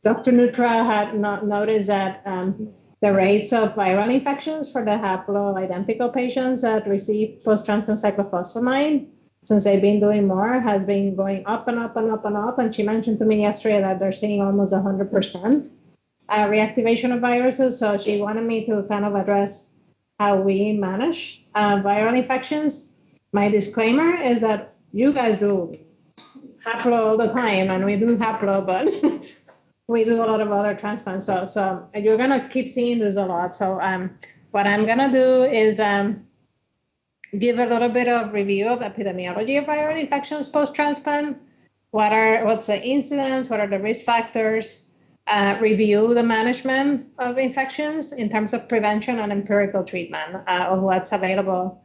Dr. Nutra had not noticed that the rates of viral infections for the haploidentical patients that receive post-transplant cyclophosphamide, since they've been doing more, has been going up and up and up and up. And she mentioned to me yesterday that they're seeing almost 100% reactivation of viruses. So she wanted me to kind of address how we manage viral infections. My disclaimer is that you guys do haplo all the time, and we do haplo, but we do a lot of other transplants. So you're gonna keep seeing this a lot. So what I'm gonna do is give a little bit of review of epidemiology of viral infections post-transplant. What's the incidence? What are the risk factors? Review the management of infections in terms of prevention and empirical treatment of what's available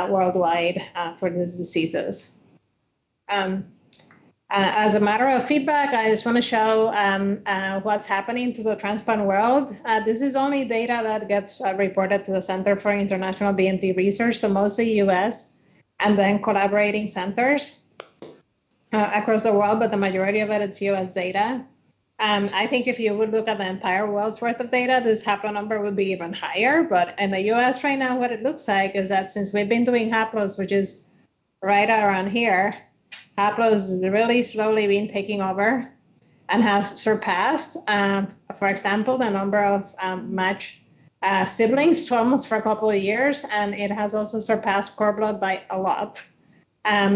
worldwide for these diseases. As a matter of feedback, I just want to show what's happening to the transplant world. This is only data that gets reported to the Center for International BMT Research, so mostly US, and then collaborating centers across the world, but the majority of it is US data. I think if you would look at the entire world's worth of data, this haplo number would be even higher. But in the US right now, what it looks like is that since we've been doing haplos, which is right around here, haplos has really slowly been taking over and has surpassed, for example, the number of matched siblings almost for a couple of years. And it has also surpassed cord blood by a lot.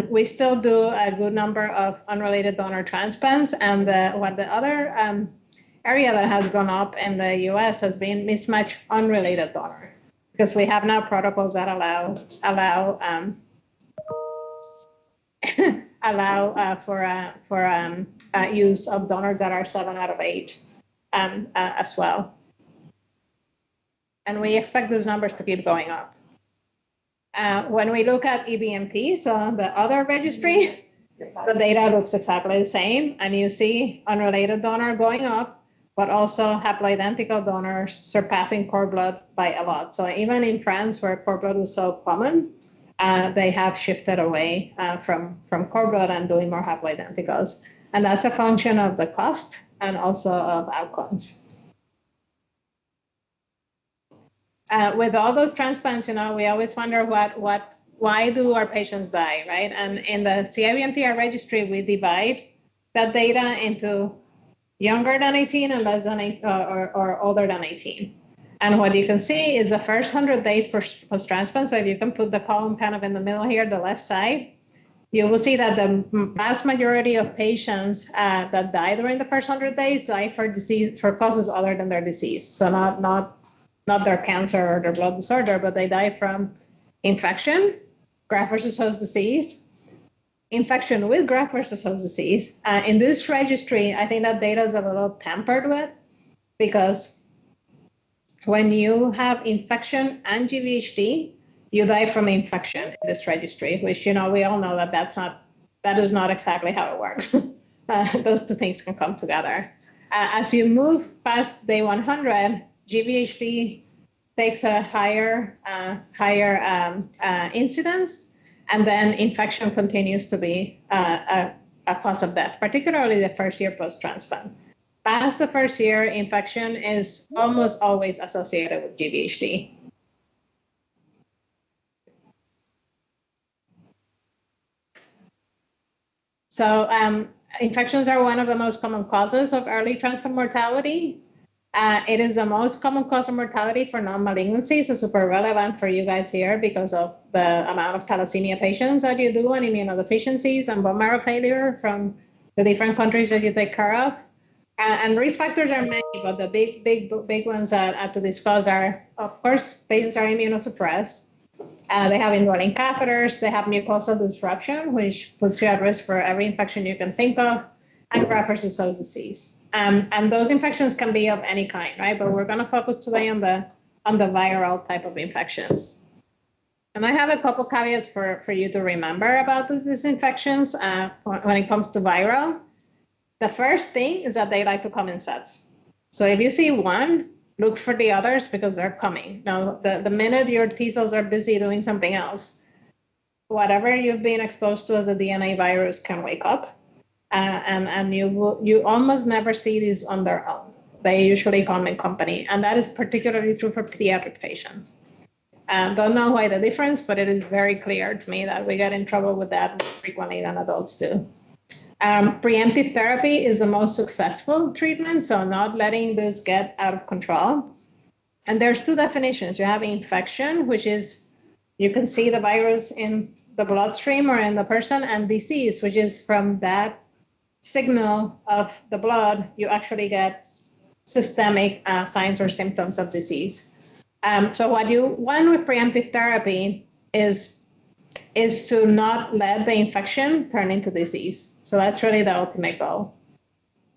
We still do a good number of unrelated donor transplants, and the other area that has gone up in the US has been mismatched unrelated donor, because we have now protocols that allow for use of donors that are 7 out of 8 as well. And we expect those numbers to keep going up. When we look at EBMT, so the other registry, the data looks exactly the same. And you see unrelated donor going up, but also haploidentical donors surpassing cord blood by a lot. So even in France, where cord blood was so common, they have shifted away from cord blood and doing more haploidenticals. And that's a function of the cost and also of outcomes. With all those transplants, we always wonder why do our patients die, right? And in the CIBMTR registry, we divide that data into younger than 18 and less than 8 or older than 18. And what you can see is the first 100 days post-transplant. So if you can put the column kind of in the middle here, the left side, you will see that the vast majority of patients that die during the first 100 days die for causes other than their disease. So not their cancer or their blood disorder, but they die from infection, graft versus host disease, infection with graft versus host disease. In this registry, I think that data is a little tampered with, because when you have infection and GVHD, you die from infection in this registry, which, we all know that is not exactly how it works. Those two things can come together. As you move past day 100, GVHD takes a higher incidence, and then infection continues to be a cause of death, particularly the first year post-transplant. Past the first year, infection is almost always associated with GVHD. So infections are one of the most common causes of early transplant mortality. It is the most common cause of mortality for non-malignancy, so super relevant for you guys here because of the amount of thalassemia patients that you do and immunodeficiencies and bone marrow failure from the different countries that you take care of. And risk factors are many, but the big ones to discuss are, of course, patients are immunosuppressed. They have indwelling catheters. They have mucosal disruption, which puts you at risk for every infection you can think of, and graft versus host disease. And those infections can be of any kind, right? But we're going to focus today on the viral type of infections. And I have a couple caveats for you to remember about these infections when it comes to viral. The first thing is that they like to come in sets. So if you see one, look for the others because they're coming. Now, the minute your T cells are busy doing something else, whatever you've been exposed to as a DNA virus can wake up. And you almost never see these on their own. They usually come in company, and that is particularly true for pediatric patients. Don't know why the difference, but it is very clear to me that we get in trouble with that more frequently than adults do. Preemptive therapy is the most successful treatment, so not letting this get out of control. And there's two definitions. You have infection, which is you can see the virus in the bloodstream or in the person, and disease, which is from that signal of the blood, you actually get systemic signs or symptoms of disease. So what you want with preemptive therapy is to not let the infection turn into disease. So that's really the ultimate goal.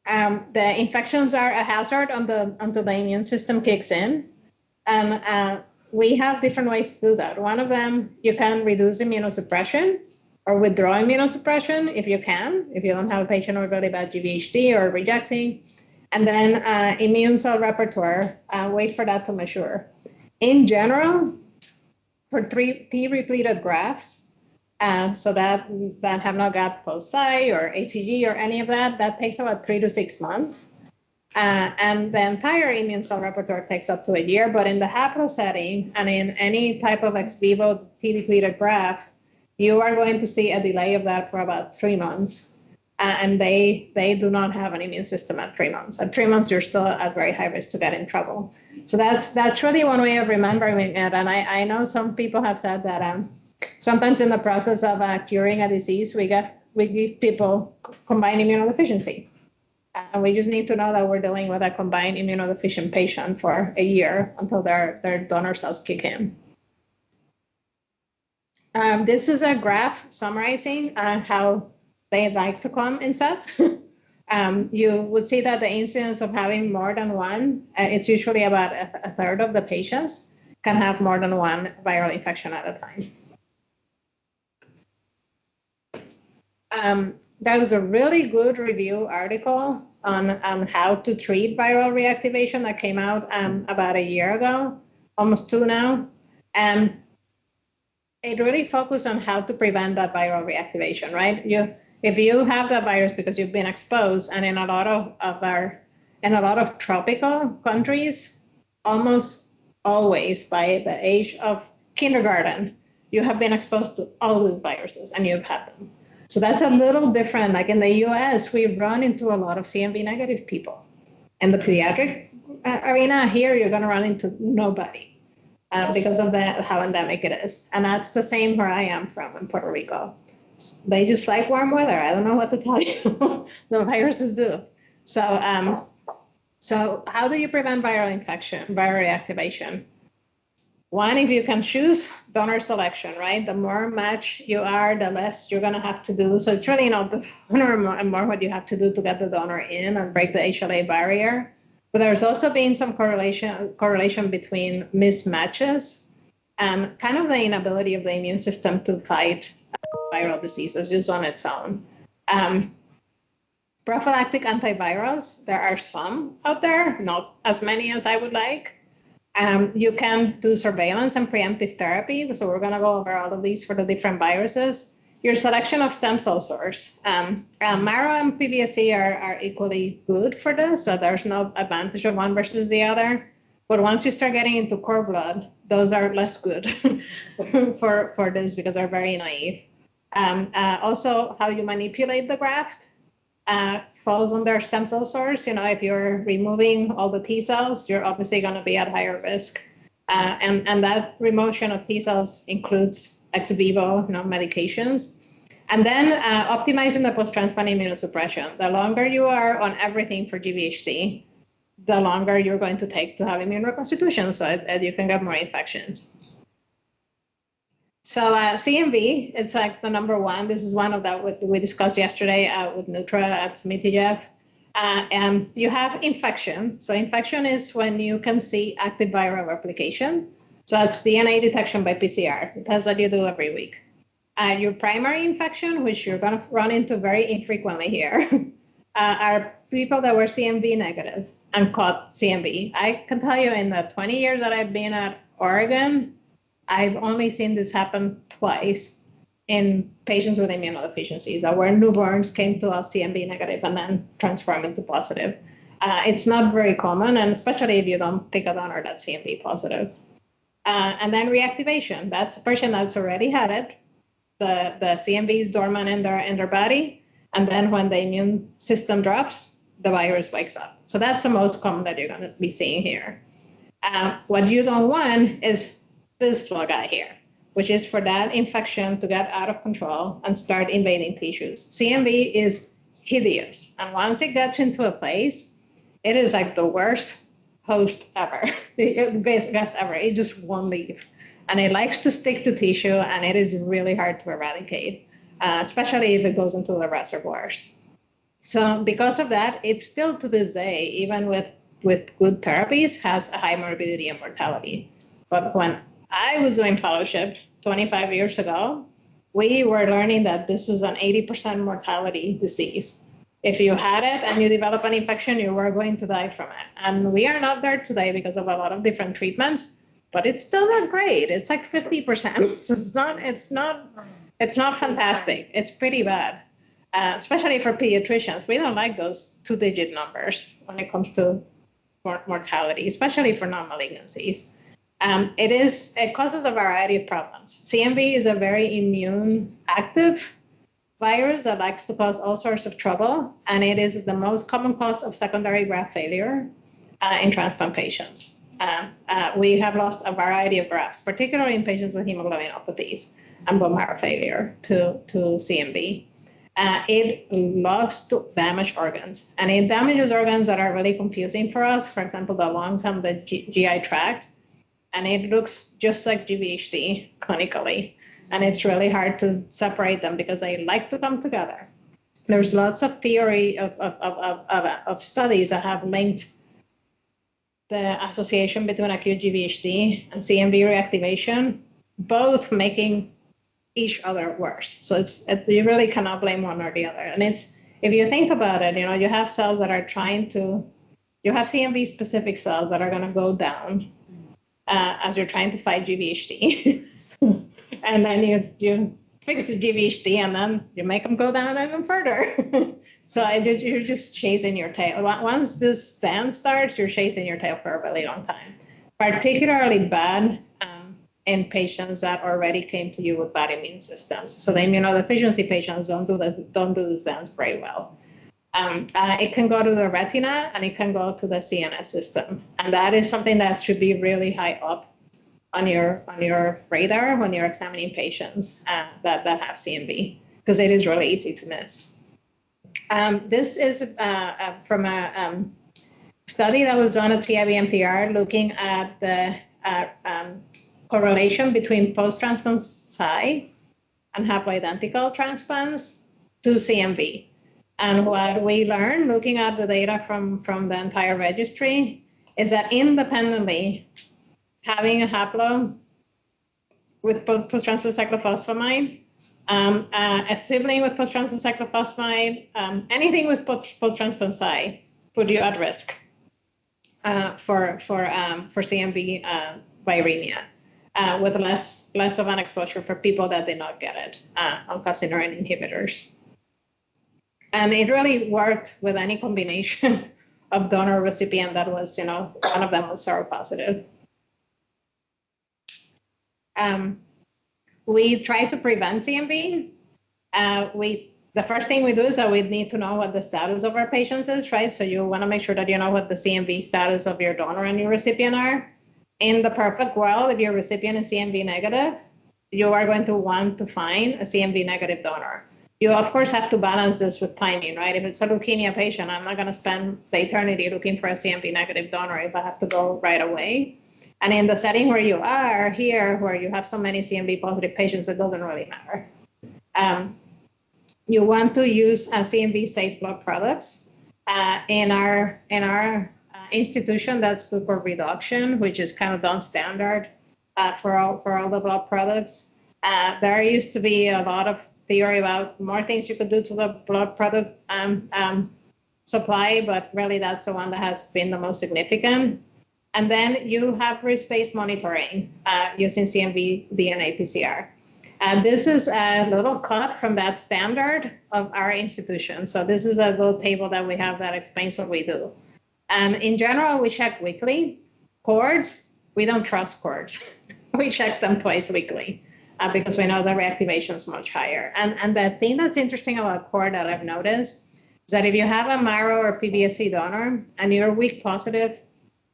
The infections are a hazard until the immune system kicks in. And we have different ways to do that. One of them, you can reduce immunosuppression or withdraw immunosuppression if you can, if you don't have a patient with really bad GVHD or rejecting. And then immune cell repertoire, wait for that to mature. In general, for T-repleted grafts, so that have not got foci or ATG or any of that, that takes about 3 to 6 months. And the entire immune cell repertoire takes up to a year, but in the haplo setting and in any type of ex vivo T-depleted graft, you are going to see a delay of that for about 3 months. And they do not have an immune system at 3 months. At 3 months, you're still at very high risk to get in trouble. So that's really one way of remembering it. And I know some people have said that sometimes in the process of curing a disease, we give people combined immunodeficiency. And we just need to know that we're dealing with a combined immunodeficient patient for a year until their donor cells kick in. This is a graph summarizing how they like to come in sets. You would see that the incidence of having more than one, it's usually about a third of the patients can have more than one viral infection at a time. There was a really good review article on how to treat viral reactivation that came out about a year ago, almost 2 now. And it really focused on how to prevent that viral reactivation, right? If you have the virus because you've been exposed, and in a lot of tropical countries, almost always by the age of kindergarten, you have been exposed to all these viruses and you've had them. So that's a little different. Like in the US, we've run into a lot of CMV negative people. In the pediatric arena here, you're going to run into nobody because of how endemic it is. And that's the same where I am from in Puerto Rico. They just like warm weather. I don't know what to tell you. The viruses do. So how do you prevent viral infection, viral reactivation? One, if you can choose donor selection, right? The more match you are, the less you're going to have to do. So it's really not the donor and more what you have to do to get the donor in and break the HLA barrier. But there's also been some correlation between mismatches and kind of the inability of the immune system to fight viral diseases just on its own. Prophylactic antivirals, there are some out there, not as many as I would like. You can do surveillance and preemptive therapy. So we're going to go over all of these for the different viruses. Your selection of stem cell source. Marrow and PBSC are equally good for this. So there's no advantage of one versus the other. But once you start getting into cord blood, those are less good for this because they're very naive. Also, how you manipulate the graft falls under stem cell source. If you're removing all the T cells, you're obviously going to be at higher risk. And that remotion of T cells includes ex vivo medications. And then optimizing the post-transplant immunosuppression. The longer you are on everything for GVHD, the longer you're going to take to have immune reconstitution so that you can get more infections. So CMV, it's like the number one. This is one of that we discussed yesterday with Nutra at Smithijev. And you have infection. So infection is when you can see active viral replication. So that's DNA detection by PCR. That's what you do every week. Your primary infection, which you're going to run into very infrequently here, are people that were CMV negative and caught CMV. I can tell you in the 20 years that I've been at Oregon, I've only seen this happen twice. in patients with immunodeficiencies, where newborns came to us CMV negative and then transformed into positive. It's not very common, and especially if you don't pick a donor that's CMV positive. And then reactivation, that's a person that's already had it. The CMV is dormant in their body, and then when the immune system drops, the virus wakes up. So that's the most common that you're going to be seeing here. What you don't want is this little guy here, which is for that infection to get out of control and start invading tissues. CMV is hideous, and once it gets into a place, it is like the worst host ever, guest ever. It just won't leave. And it likes to stick to tissue, and it is really hard to eradicate, especially if it goes into the reservoirs. So because of that, it's still to this day, even with good therapies, has a high morbidity and mortality. But when I was doing fellowship 25 years ago, we were learning that this was an 80% mortality disease. If you had it and you develop an infection, you were going to die from it. And we are not there today because of a lot of different treatments, but it's still not great. It's like 50%. So it's not fantastic. It's pretty bad, especially for pediatricians. We don't like those 2-digit numbers when it comes to mortality, especially for non-malignancies. It causes a variety of problems. CMV is a very immune active virus that likes to cause all sorts of trouble, and it is the most common cause of secondary graft failure in transplant patients. We have lost a variety of grafts, particularly in patients with hemoglobinopathies and bone marrow failure to CMV. It loves to damage organs, and it damages organs that are really confusing for us, for example, the lungs and the GI tract, and it looks just like GVHD clinically. And it's really hard to separate them because they like to come together. There's lots of theory of studies that have linked the association between acute GVHD and CMV reactivation, both making each other worse. So you really cannot blame one or the other. And if you think about it, you have cells that are you have CMV specific cells that are going to go down as you're trying to fight GVHD. And then you fix the GVHD, and then you make them go down even further. So you're just chasing your tail. Once this dance starts, you're chasing your tail for a really long time. Particularly bad in patients that already came to you with bad immune systems. So the immunodeficiency patients don't do this dance very well. It can go to the retina, and it can go to the CNS system, and that is something that should be really high up on your radar when you're examining patients that have CMV, because it is really easy to miss. This is from a study that was done at CIBMTR looking at the correlation between post-transplant PSI and haploidentical transplants to CMV. And what we learned looking at the data from the entire registry is that independently, having a haplo with post-transplant cyclophosphamide, a sibling with post-transplant cyclophosphamide, anything with post-transplant PSI put you at risk for CMV viremia, with less of an exposure for people that did not get it on calcineurin inhibitors. And it really worked with any combination of donor recipient that was, one of them was seropositive. We try to prevent CMV. The first thing we do is that we need to know what the status of our patients is, right? So you want to make sure that you know what the CMV status of your donor and your recipient are. In the perfect world, if your recipient is CMV negative, you are going to want to find a CMV negative donor. You, of course, have to balance this with timing, right? If it's a leukemia patient, I'm not going to spend the eternity looking for a CMV negative donor if I have to go right away. And in the setting where you are here, where you have so many CMV positive patients, it doesn't really matter. You want to use CMV safe blood products. In our institution, that's leukoreduction, which is kind of done standard for all the blood products. There used to be a lot of theory about more things you could do to the blood product supply, but really that's the one that has been the most significant. And then you have risk-based monitoring using CMV DNA PCR. This is a little cut from that standard of our institution. So this is a little table that we have that explains what we do. In general, we check weekly. Cords, we don't trust cords. We check them twice weekly because we know the reactivation is much higher. And the thing that's interesting about cord that I've noticed is that if you have a marrow or PBSC donor and you're weak positive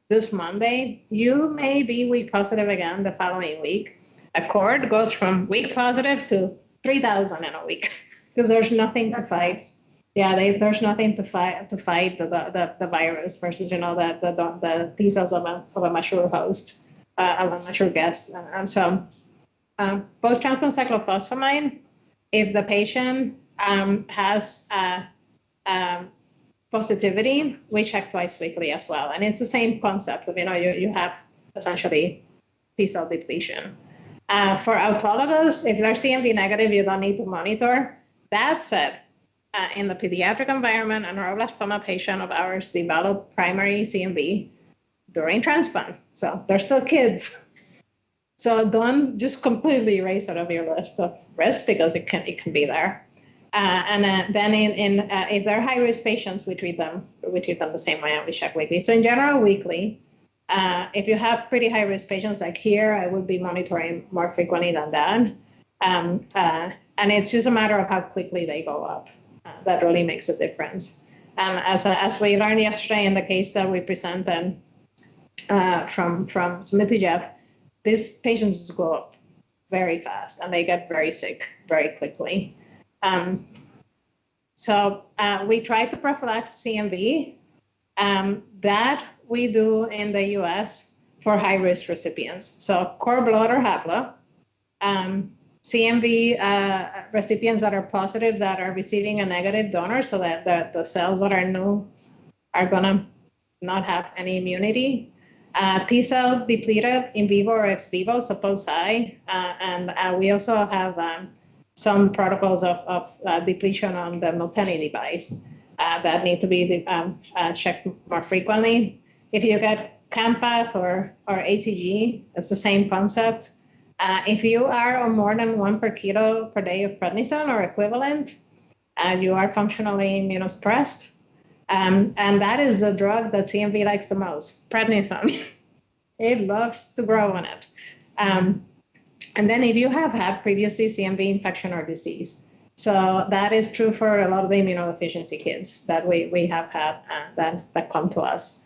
this Monday, you may be weak positive again the following week. A cord goes from weak positive to 3,000 in a week because there's nothing to fight. Yeah, there's nothing to fight the virus versus the T cells of a mature host, of a mature guest. And so post-transplant cyclophosphamide, if the patient has positivity, we check twice weekly as well. And it's the same concept of, you have essentially T cell depletion. For autologous, if they're CMV negative, you don't need to monitor. That said, in the pediatric environment, a neuroblastoma patient of ours developed primary CMV during transplant. So they're still kids. So don't just completely erase it off your list of risk because it can be there. And then if they're high-risk patients, we treat them the same way and we check weekly. So in general, weekly. If you have pretty high-risk patients like here, I would be monitoring more frequently than that. And it's just a matter of how quickly they go up. That really makes a difference. As we learned yesterday in the case that we presented from Smithy-Jeff, these patients go up very fast and they get very sick very quickly. So we try to prophylax CMV. That we do in the US for high-risk recipients. So cord blood or haplo, CMV recipients that are positive that are receiving a negative donor so that the cells that are new are gonna not have any immunity. T cell depleted in vivo or ex vivo, so post-I. And we also have some protocols of depletion on the Miltenyi device that need to be checked more frequently. If you get CAMPATH or ATG, it's the same concept. If you are on more than 1 per kilo per day of prednisone or equivalent, you are functionally immunosuppressed. And that is the drug that CMV likes the most, prednisone. It loves to grow on it. And then if you have had previously CMV infection or disease, so that is true for a lot of the immunodeficiency kids that we have had that come to us.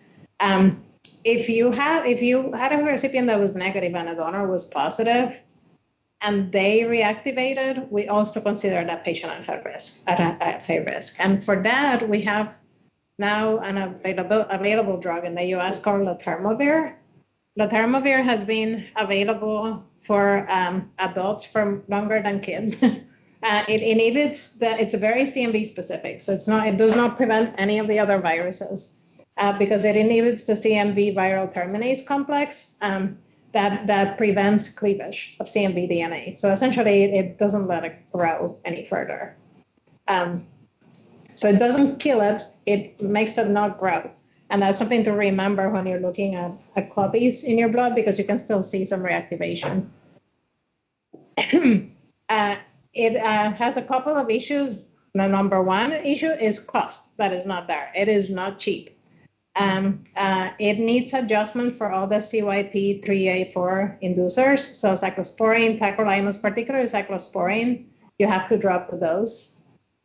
If you had a recipient that was negative and a donor was positive, and they reactivated, we also consider that patient at high risk. And for that, we have now an available drug in the US called letermovir. Letermovir has been available for adults for longer than kids. It inhibits it's very CMV specific, so it does not prevent any of the other viruses because it inhibits the CMV viral terminase complex that prevents cleavage of CMV DNA. So essentially, it doesn't let it grow any further. So it doesn't kill it, it makes it not grow. And that's something to remember when you're looking at copies in your blood because you can still see some reactivation. It has a couple of issues. The number one issue is cost. That is not there. It is not cheap. It needs adjustment for all the CYP3A4 inducers. So cyclosporine, tacrolimus, particularly cyclosporine, you have to drop the dose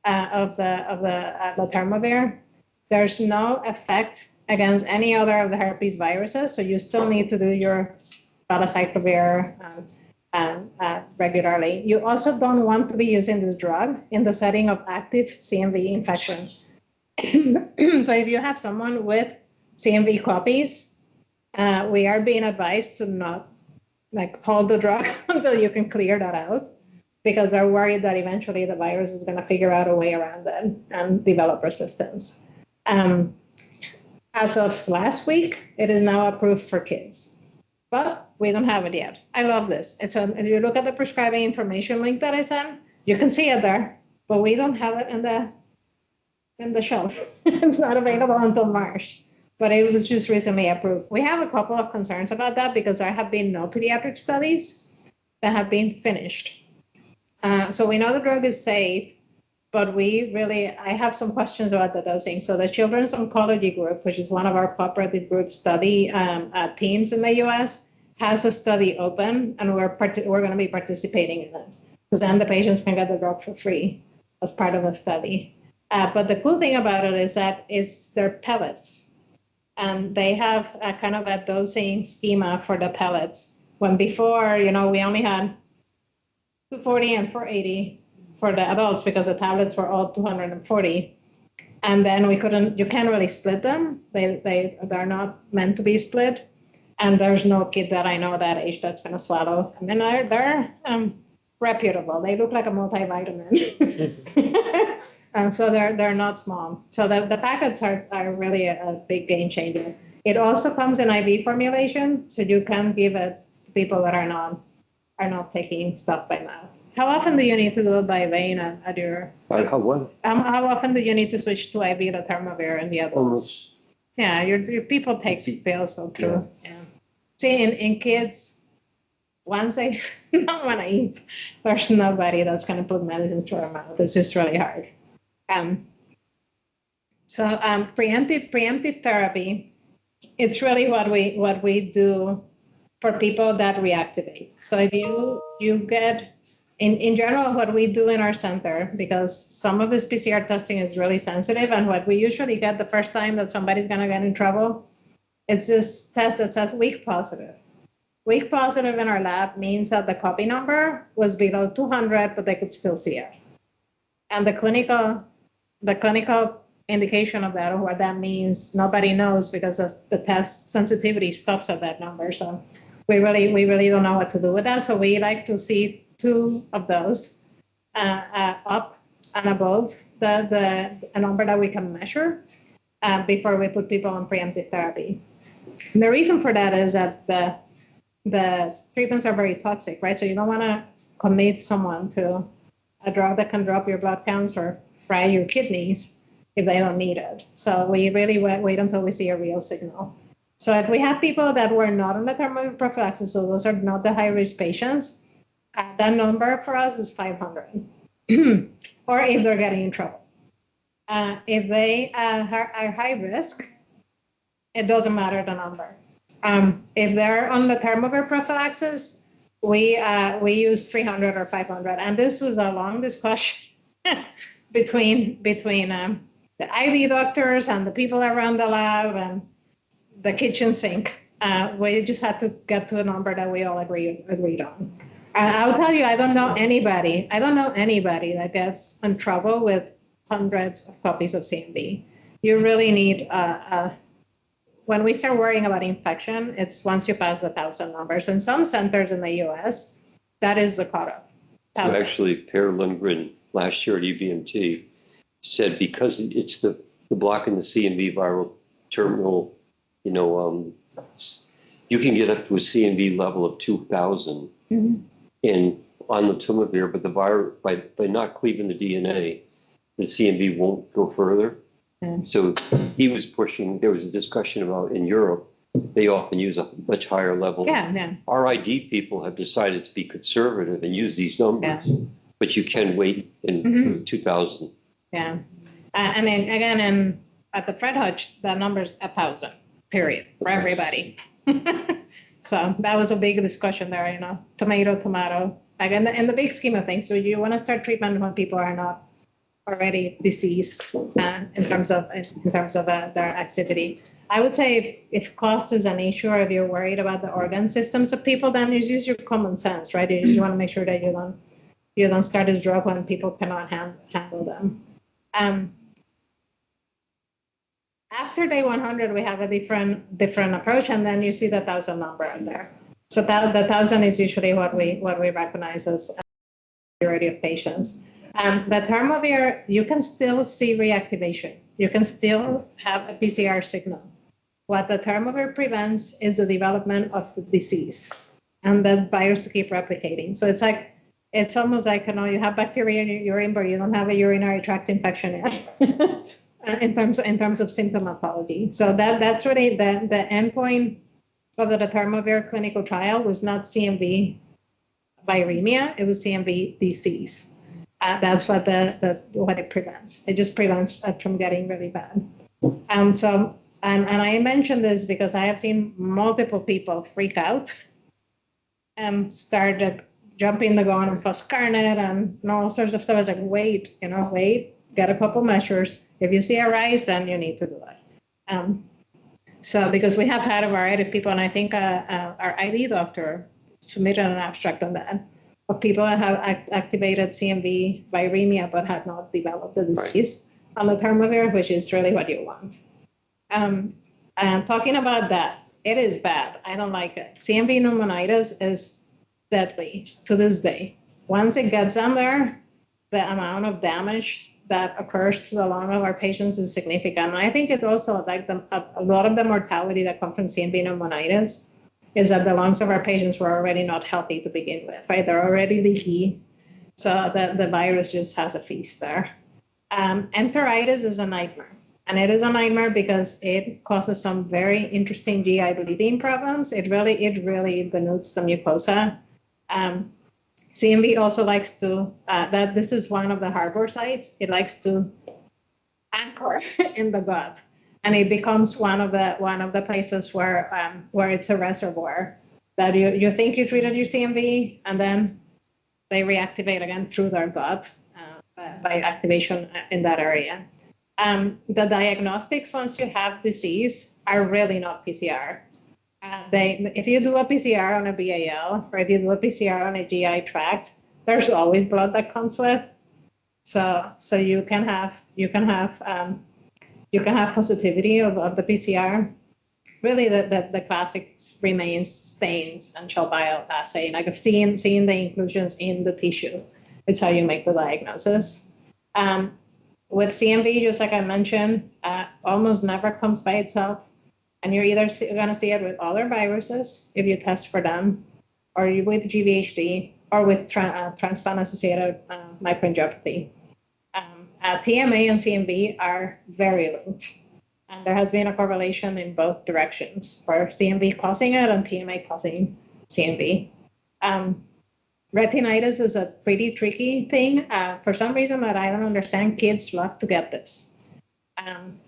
of the letermovir. There's no effect against any other of the herpes viruses, so you still need to do your valacyclovir regularly. You also don't want to be using this drug in the setting of active CMV infection. So if you have someone with CMV copies, we are being advised to not hold the drug until you can clear that out, because they're worried that eventually the virus is going to figure out a way around it and develop resistance. As of last week, it is now approved for kids, but we don't have it yet. I love this. And so if you look at the prescribing information link that I sent, you can see it there, but we don't have it in the shelf. It's not available until March, but it was just recently approved. We have a couple of concerns about that because there have been no pediatric studies that have been finished So we know the drug is safe, but I have some questions about the dosing. So the Children's Oncology Group, which is one of our cooperative group study teams in the U.S., has a study open, and we're going to be participating in it, because then the patients can get the drug for free as part of the study. But the cool thing about it is that they're pellets, and they have a kind of a dosing schema for the pellets. When before, we only had 240 and 480 for the adults because the tablets were all 240. And then you can't really split them. They're not meant to be split. And there's no kid that I know that age that's going to swallow. I mean, they're reputable. They look like a multivitamin. And so they're not small. So the packets are really a big game changer. It also comes in IV formulation, so you can give it to people that are not taking stuff by mouth. How often do you need to do it by vein at your? How what? How often do you need to switch to IV the Thermavir and the adults? Almost. Yeah, your people take pills, so true. Yeah. See, in kids, once they don't want to eat, there's nobody that's going to put medicines to their mouth. It's just really hard. So preemptive therapy, it's really what we do for people that reactivate. So if you get, in general, what we do in our center, because some of this PCR testing is really sensitive, and what we usually get the first time that somebody's going to get in trouble, it's this test that says weak positive. Weak positive in our lab means that the copy number was below 200, but they could still see it. And the clinical indication of that, or what that means, nobody knows, because the test sensitivity stops at that number. So we really don't know what to do with that. So we like to see 2 of those up and above a number that we can measure before we put people on preemptive therapy. And the reason for that is that the treatments are very toxic, right? So you don't want to commit someone to a drug that can drop your blood counts or fry your kidneys if they don't need it. So we really wait until we see a real signal. So if we have people that were not on the thermoplastic prophylaxis, so those are not the high-risk patients, that number for us is 500, or if they're getting in trouble. If they are high risk, it doesn't matter the number. If they're on the thermoplastic prophylaxis, we use 300 or 500, and this was a long discussion between the IV doctors and the people around the lab and the kitchen sink. We just had to get to a number that we all agreed on. I'll tell you, I don't know anybody that gets in trouble with hundreds of copies of CMV. You really need when we start worrying about infection, it's once you pass 1,000 numbers. In some centers in the U.S., that is the cutoff. So actually, Per Lundgren last year at UVMT said because it's the blocking the CMV viral terminal, you can get up to a CMV level of 2,000 and on the Tumavir, but the virus by not cleaving the DNA, the CMV won't go further. So he was pushing, there was a discussion about in Europe, they often use a much higher level. Yeah. Our ID people have decided to be conservative and use these numbers, but you can wait in 2000. Yeah. And then again, at the Fred Hutch, that number's 1,000, period, for everybody. So that was a big discussion there, tomato. Again, in the big scheme of things, so you want to start treatment when people are not already deceased in terms of their activity. I would say if cost is an issue, or if you're worried about the organ systems of people, then you use your common sense, right? You want to make sure that you don't start a drug when people cannot handle them. After day 100, we have a different approach, and then you see the 1,000 number in there. So that the 1,000 is usually what we recognize as the majority of patients. The Thermavir, you can still see reactivation. You can still have a PCR signal. What the Thermavir prevents is the development of the disease and the virus to keep replicating. So it's almost like, you have bacteria in your urine, but you don't have a urinary tract infection yet in terms of symptomatology. So that's really the endpoint of the Thermavir clinical trial was not CMV viremia, it was CMV disease. That's what what it prevents. It just prevents it from getting really bad. And I mention this because I have seen multiple people freak out and started jumping the gun on foscarnet and all sorts of stuff. I was like, wait, get a couple measures. If you see a rise, then you need to do it. So because we have had a variety of people, and I think our ID doctor submitted an abstract on that, of people that have activated CMV viremia but had not developed the disease on the thermovir, which is really what you want. And talking about that, it is bad. I don't like it. CMV pneumonitis is deadly to this day. Once it gets on there, the amount of damage that occurs to the lung of our patients is significant. And I think it also, like a lot of the mortality that comes from CMV pneumonitis is that the lungs of our patients were already not healthy to begin with, right? They're already leaky. So the virus just has a feast there. Enteritis is a nightmare. And it is a nightmare because it causes some very interesting GI bleeding problems. It really denudes the mucosa. CMV also likes to, this is one of the harbor sites. It likes to anchor in the gut. And it becomes one of the places where it's a reservoir that you think you treated your CMV, and then they reactivate again through their gut by activation in that area. The diagnostics once you have disease are really not PCR. If you do a PCR on a BAL or if you do a PCR on a GI tract, there's always blood that comes with. So you can have positivity of the PCR. Really, the classics remains stains and shell bile assay. Like of seeing the inclusions in the tissue, it's how you make the diagnosis. With CMV, just like I mentioned, almost never comes by itself. And you're either going to see it with other viruses if you test for them, or with GVHD, or with transplant-associated microangiopathy. TMA and CMV are very linked. And there has been a correlation in both directions for CMV causing it and TMA causing CMV. Retinitis is a pretty tricky thing. For some reason that I don't understand, kids love to get this.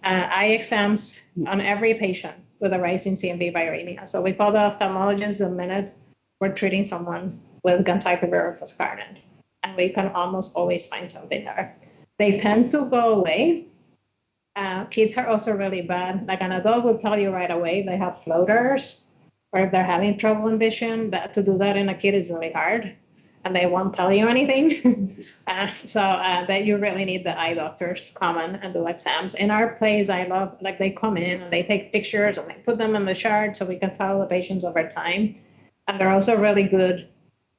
Eye exams on every patient with a rising CMV viremia. So we call the ophthalmologist the minute we're treating someone with ganciclovir or foscarnet, and we can almost always find something there. They tend to go away. Kids are also really bad. Like an adult will tell you right away they have floaters, or if they're having trouble in vision, to do that in a kid is really hard, and they won't tell you anything. So that you really need the eye doctors to come in and do exams. In our place, I love, like they come in and they take pictures and they put them in the chart so we can follow the patients over time. And they're also really good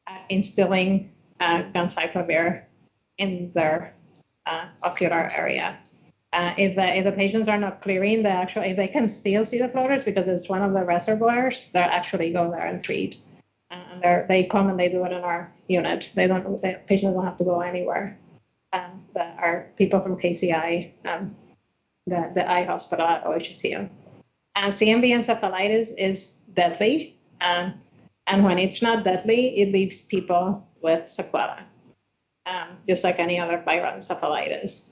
at instilling ganciclovir in their ocular area. If the patients are not clearing if they can still see the floaters because it's one of the reservoirs, they'll actually go there and treat. And they come and they do it in our unit. The patients don't have to go anywhere. Our people from KCI, the eye hospital at OHCU. CMV encephalitis is deadly. And when it's not deadly, it leaves people with sequelae, just like any other viral encephalitis.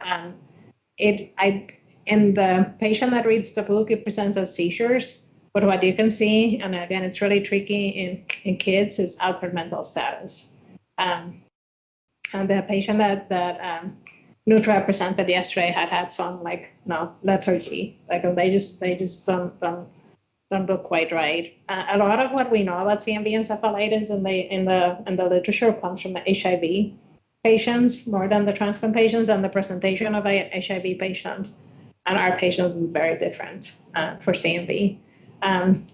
In the patient that reads the book, it presents as seizures. But what you can see, and again, it's really tricky in kids, is altered mental status. And the patient that Nutra presented yesterday had some lethargy, like they just don't look quite right. A lot of what we know about CMV encephalitis in the literature comes from the HIV patients more than the transplant patients, and the presentation of a HIV patient and our patients is very different for CMV.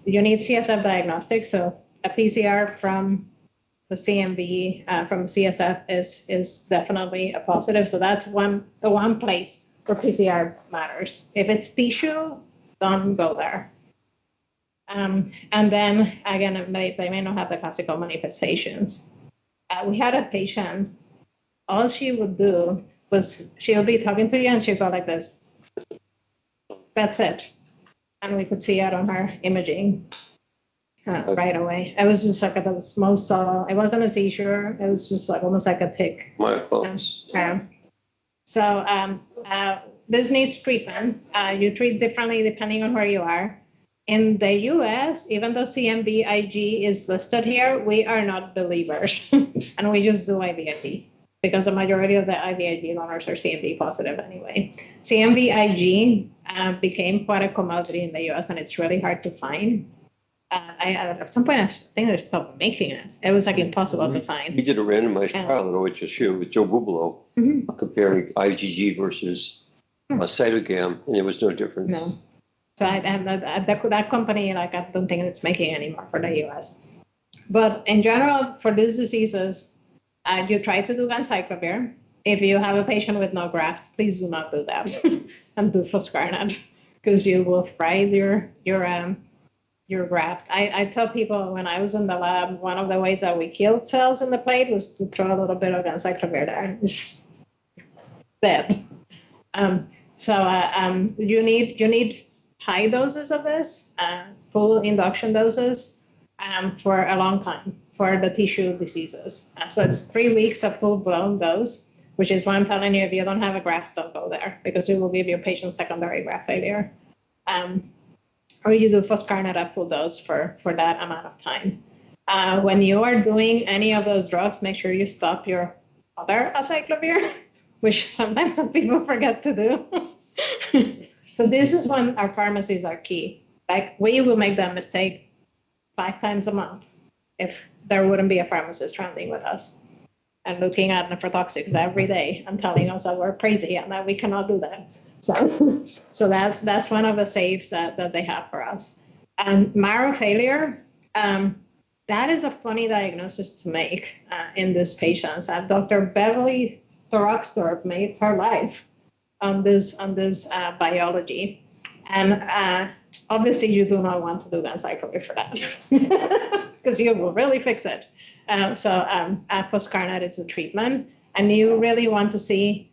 You need CSF diagnostics, so a PCR from the CMV from CSF is definitely a positive. So that's the one place where PCR matters. If it's tissue, don't go there. And then again, they may not have the classical manifestations. We had a patient. All she would do was she would be talking to you and she'd go like this. That's it. And we could see it on her imaging. right away. It was just like the most subtle. It wasn't a seizure. It was just like almost like a tick. My fault. So this needs treatment. You treat differently depending on where you are. In the US, even though CMV-IG is listed here, we are not believers, and we just do IVIG because the majority of the IVIG donors are CMV positive anyway. CMV-IG became quite a commodity in the US, and it's really hard to find. At some point, I think they stopped making it. It was like impossible to find. We did a randomized trial at OHSU with Joe Bubalo comparing IgG versus cytogam, and it was no different. No. So that company, like, I don't think it's making anymore for the US. But in general, for these diseases, you try to do ganciclovir. If you have a patient with no graft, please do not do that and do foscarnet because you will fry your graft. I tell people when I was in the lab, one of the ways that we killed cells in the plate was to throw a little bit of ganciclovir there. It's dead. You need high doses of this, full induction doses, for a long time for the tissue diseases. So it's 3 weeks of full-blown dose, which is why I'm telling you, if you don't have a graft, don't go there because you will give your patient secondary graft failure. Or you do foscarnet at full dose for that amount of time. When you are doing any of those drugs, make sure you stop your other acyclovir, which sometimes some people forget to do. So this is when our pharmacies are key. Like, we will make that mistake 5 times a month if there wouldn't be a pharmacist rounding with us and looking at nephrotoxics every day and telling us that we're crazy and that we cannot do that. So that's one of the saves that they have for us. And marrow failure, that is a funny diagnosis to make in these patients. Dr. Beverly Thoroxdorf made her life on this biology, and obviously you do not want to do ganciclovir for that because you will really fix it. Foscarnet is a treatment, and you really want to see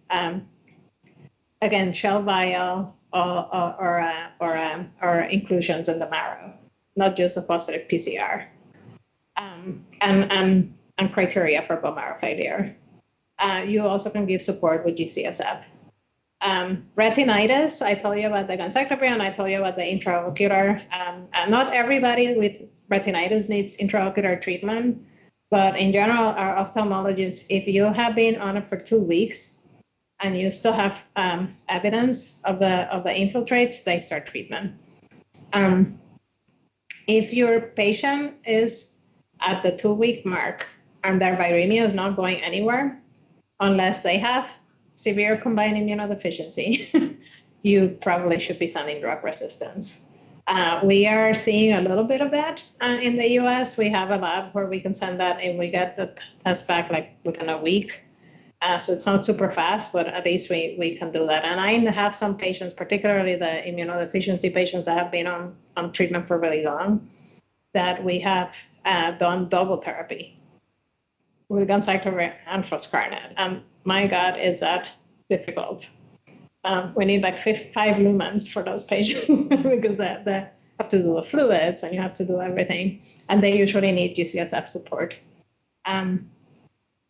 again shell vial or inclusions in the marrow, not just a positive PCR, and criteria for bone marrow failure. You also can give support with GCSF. Retinitis, I told you about the ganciclovir, and I told you about the intraocular. Not everybody with retinitis needs intraocular treatment, but in general, our ophthalmologists, if you have been on it for 2 weeks and you still have evidence of the infiltrates, they start treatment. If your patient is at the 2-week mark and their viremia is not going anywhere, unless they have severe combined immunodeficiency, you probably should be sending drug resistance. We are seeing a little bit of that in the US. We have a lab where we can send that and we get the test back like within a week. So it's not super fast, but at least we can do that. And I have some patients, particularly the immunodeficiency patients that have been on treatment for really long, that we have done double therapy with ganciclovir and foscarnet. And my God, is that difficult. We need like 5 lumens for those patients because they have to do the fluids and you have to do everything. And they usually need GCSF support.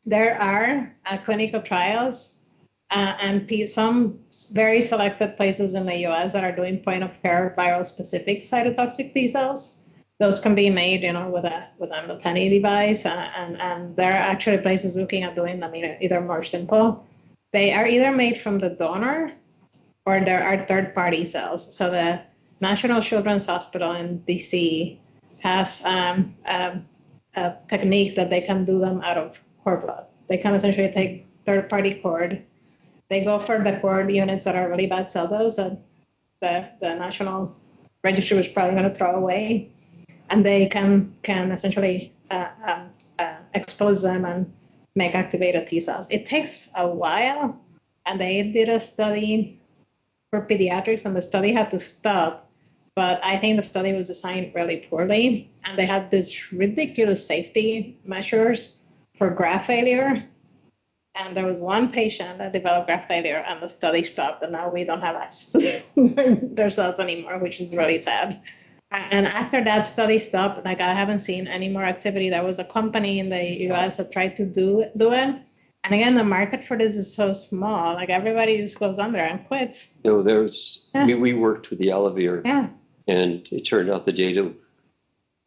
There are clinical trials and some very selected places in the US that are doing point of care viral specific cytotoxic T cells. Those can be made, with a Miltenyi device, and there are actually places looking at doing them either more simple. They are either made from the donor or there are third-party cells. So the National Children's Hospital in DC has a technique that they can do them out of cord blood. They can essentially take third-party cord. They go for the cord units that are really bad cell dose that the National Registry was probably going to throw away. And they can essentially expose them and make activated T cells. It takes a while, and they did a study for pediatrics, and the study had to stop. But I think the study was designed really poorly, and they had these ridiculous safety measures for graft failure. And there was one patient that developed graft failure, and the study stopped, and now we don't have access to their cells anymore, which is really sad. And after that study stopped, like I haven't seen any more activity. There was a company in the US that tried to do it. And again, the market for this is so small. Like everybody just goes under and quits. No, Yeah. we worked with the Elevere, Yeah. and it turned out the data,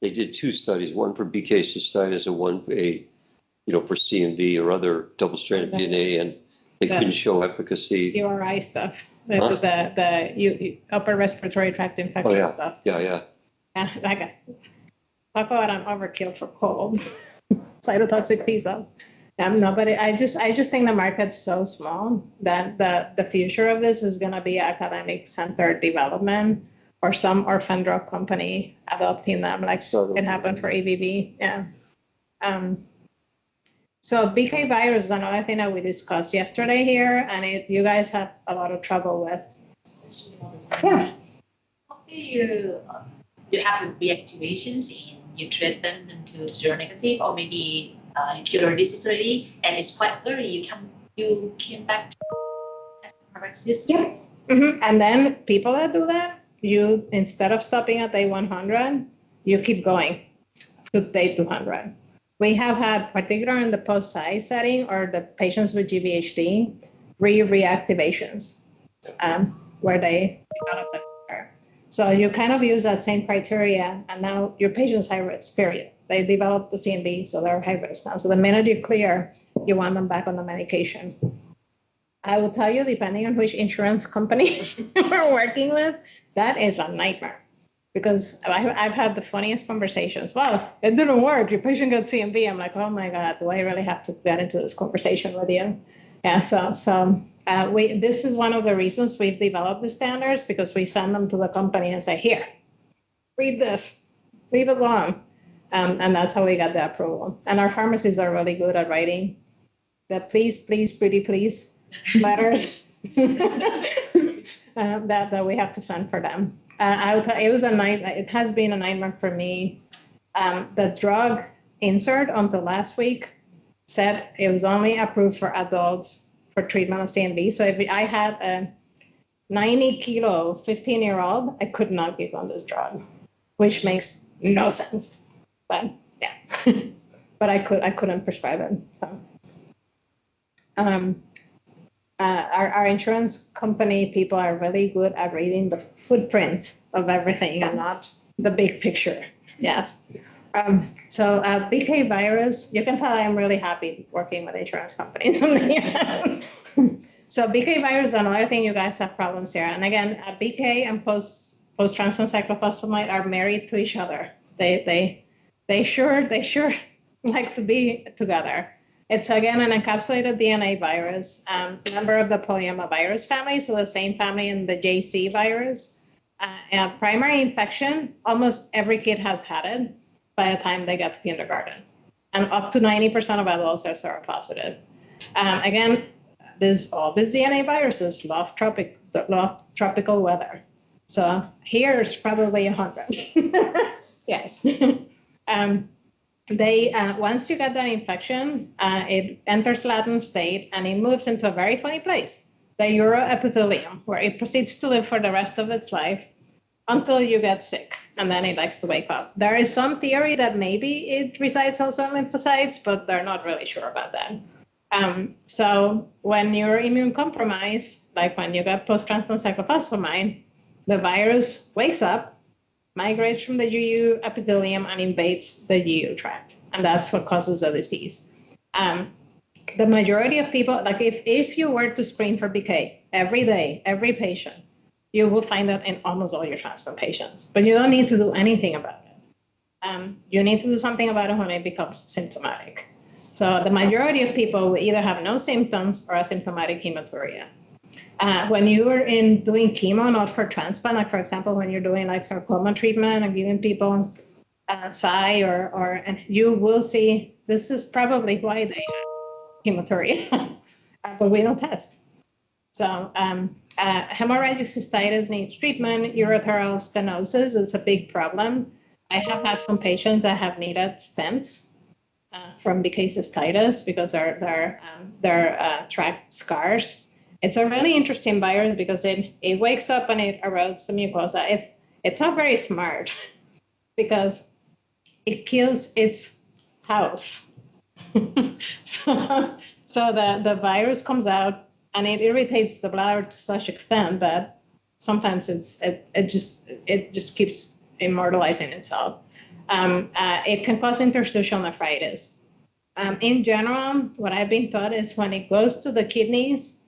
they did 2 studies, one for BK cystitis and one for CMV or other double-stranded DNA, and they couldn't show efficacy. URI stuff, Huh? the upper respiratory tract infection Oh, yeah. stuff. Yeah. Yeah, like talk about an overkill for cold. Cytotoxic T cells. No, but I just think the market's so small that the future of this is going to be academic centered development or some orphan drug company adopting them, like it happened for ABV. Yeah. So BK virus is another thing that we discussed yesterday here, and you guys have a lot of trouble with. Yeah. You have reactivations and you treat them into seronegative, or maybe you cure this already and it's quite early. You came back to prophylaxis. Yep. Mm-hmm. And then people that do that, you instead of stopping at day 100, you keep going to day 200. We have had, particularly in the post-PSY setting or the patients with GVHD, reactivations where they develop the cure. So you kind of use that same criteria, and now your patient's high risk, period. They develop the CMV, so they're high risk now. So the minute you clear, you want them back on the medication. I will tell you, depending on which insurance company we're working with, that is a nightmare. Because I've had the funniest conversations. Well, it didn't work. Your patient got CMV. I'm like, oh my God, do I really have to get into this conversation with you? Yeah, so this is one of the reasons we've developed the standards, because we send them to the company and say, here, read this, leave it alone. And that's how we got the approval. And our pharmacies are really good at writing the please, pretty please letters that we have to send for them. I will tell you, it has been a nightmare for me. The drug insert until last week said it was only approved for adults for treatment of CMV. So if I had a 90-kilo 15-year-old, I could not give them this drug, which makes no sense. But yeah, but I couldn't prescribe it. So. Our insurance company people are really good at reading the footprint of everything and not the big picture. Yes. So BK virus, you can tell I'm really happy working with insurance companies. So BK virus is another thing you guys have problems here. And again, BK and post-transplant cyclophosphamide are married to each other. They sure like to be together. It's, again, an encapsulated DNA virus, member of the polyomavirus family, so the same family in the JC virus. Primary infection, almost every kid has had it by the time they get to kindergarten. And up to 90% of adults are seropositive. Again, all these DNA viruses love tropical weather. So here's probably 100. Yes. Once you get that infection, it enters latent state and it moves into a very funny place, the uroepithelium, where it proceeds to live for the rest of its life until you get sick, and then it likes to wake up. There is some theory that maybe it resides also in lymphocytes, but they're not really sure about that. So when you're immune compromised, like when you got post-transplant cyclophosphamide, the virus wakes up, migrates from the GU epithelium and invades the GU tract. And that's what causes the disease. The majority of people, like if you were to screen for BK every day, every patient, you will find that in almost all your transplant patients. But you don't need to do anything about it. You need to do something about it when it becomes symptomatic. So the majority of people will either have no symptoms or asymptomatic hematuria. When you are doing chemo, not for transplant, like for example, when you're doing like sarcoma treatment and giving people PSY and you will see, this is probably why they have hematuria, but we don't test. So hemorrhagic cystitis needs treatment. Urothelial stenosis is a big problem. I have had some patients that have needed stents from BK cystitis because their tract scars. It's a really interesting virus because it wakes up and it erodes the mucosa. it's not very smart because it kills its house. so the virus comes out and it irritates the bladder to such extent that sometimes it just keeps immortalizing itself. It can cause interstitial nephritis. In general, what I've been taught is when it goes to the kidneys,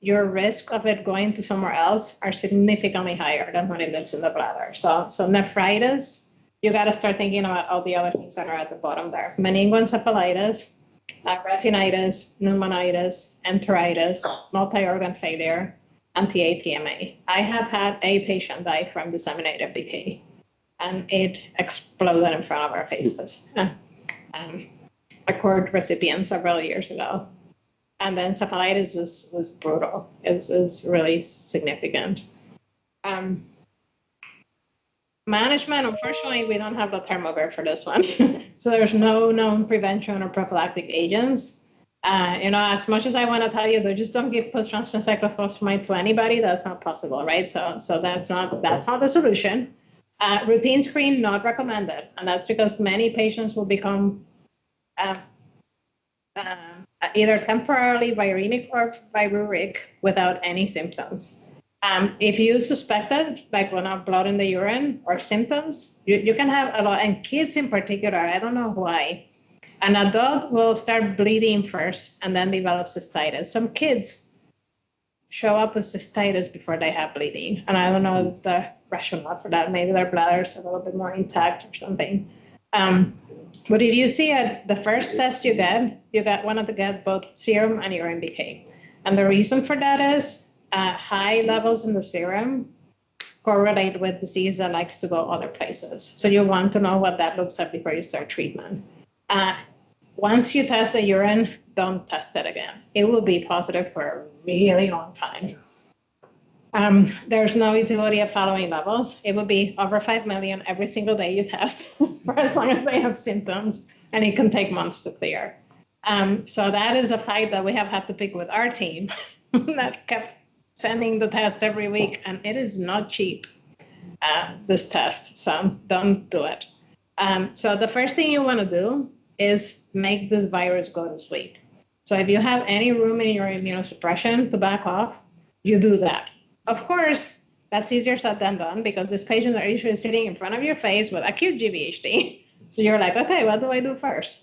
your risk of it going to somewhere else are significantly higher than when it lives in the bladder. So nephritis, you got to start thinking about all the other things that are at the bottom there. Meningoencephalitis, retinitis, pneumonitis, enteritis, multi-organ failure, anti-ATMA. I have had a patient die from disseminated BK, and it exploded in front of our faces. A cord recipient several years ago. And the encephalitis was brutal. It was really significant. Management, unfortunately, we don't have the thermograph for this one. So there's no known prevention or prophylactic agents. As much as I want to tell you, they just don't give post-transplant cyclophosphamide to anybody. That's not possible, right? So that's not the solution. Routine screen, not recommended. And that's because many patients will become either temporarily viremic or viruric without any symptoms. If you suspect it, like blood in the urine or symptoms, you can have a lot, and kids in particular, I don't know why. An adult will start bleeding first and then develop cystitis. Some kids show up with cystitis before they have bleeding, and I don't know the rationale for that. Maybe their bladder's a little bit more intact or something. But if you see the first test you want to get both serum and urine BK. And the reason for that is high levels in the serum correlate with disease that likes to go other places. So you want to know what that looks like before you start treatment. Once you test the urine, don't test it again. It will be positive for a really long time. There's no utility of following levels. It will be over 5 million every single day you test for as long as they have symptoms, and it can take months to clear. So that is a fight that we have had to pick with our team that kept sending the test every week, and it is not cheap, this test, so don't do it. So the first thing you want to do is make this virus go to sleep. So if you have any room in your immunosuppression to back off, you do that. Of course, that's easier said than done because these patients are usually sitting in front of your face with acute GVHD. So you're like, okay, what do I do first?